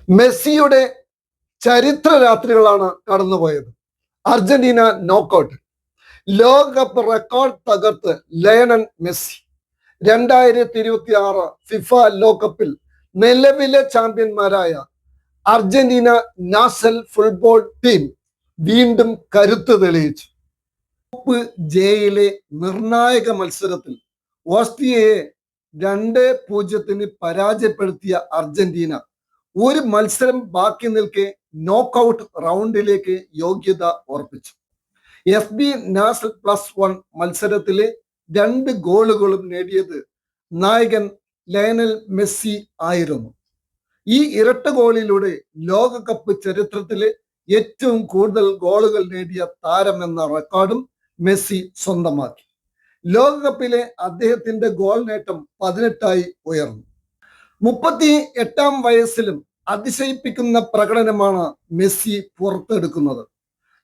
മെസ്സിയുടെ ചരിത്ര രാത്രികളാണ് കടന്നുപോയത്. Argentina knockout. ലോകകപ്പ് റെക്കോർഡ് തകർത്ത് ലയണൽ മെസ്സി. 2026 ഫിഫ ലോകകപ്പിൽ നിലവിലെ ചാമ്പ്യന്മാരായ അർജന്റീന നാഷണൽ ഫുട്ബോൾ ടീം വീണ്ടും കരുത്ത് തെളിയിച്ചു. ഗ്രൂപ്പ് ജെയിലെ നിർണായക മത്സരത്തിൽ ഓസ്ട്രിയയെ 2-0 പരാജയപ്പെടുത്തിയ അർജന്റീന ഒരു മത്സരം ബാക്കി നിൽക്കെ നോക്കൌട്ട് റൗണ്ടിലേക്ക് യോഗ്യത ഉറപ്പിച്ചു. FB നാഷണൽ +1 മത്സരത്തിലെ 2 ഗോളുകളും നേടിയത് നായകൻ ലയണൽ മെസ്സി ആയിരുന്നു. ഈ ഇരട്ട ഗോളിലൂടെ ലോകകപ്പ് ചരിത്രത്തിലെ ഏറ്റവും കൂടുതൽ ഗോളുകൾ നേടിയ താരമെന്ന റെക്കോർഡും മെസ്സി സ്വന്തമാക്കി. ലോകകപ്പിലെ അദ്ദേഹത്തിന്റെ ഗോൾ നേട്ടം 18 ഉയർന്നു. 38-ാം വയസ്സിലും അതിശയിപ്പിക്കുന്ന പ്രകടനമാണ് മെസ്സി പുറത്തെടുക്കുന്നത്.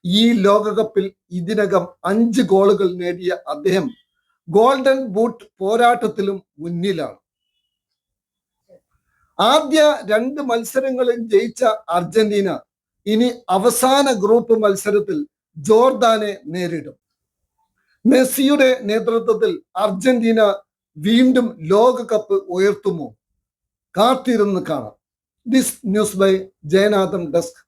ഈ ലോകകപ്പിൽ ഇതിനകം 5 ഗോളുകൾ നേടിയ അദ്ദേഹം ഗോൾഡൻ ബൂട്ട് പോരാട്ടത്തിലും മുന്നിലാണ്. ആദ്യ 2 മത്സരങ്ങളിൽ ജയിച്ച അർജന്റീന ഇനി അവസാന ഗ്രൂപ്പ് മത്സരത്തിൽ ജോർദാനെ നേരിടും. മെസ്സിയുടെ നേതൃത്വത്തിൽ അർജന്റീന വീണ്ടും ലോകകപ്പ് ഉയർത്തുമോ? കാത്തിരുന്ന് കാണാം. This news by Jayanathan desk.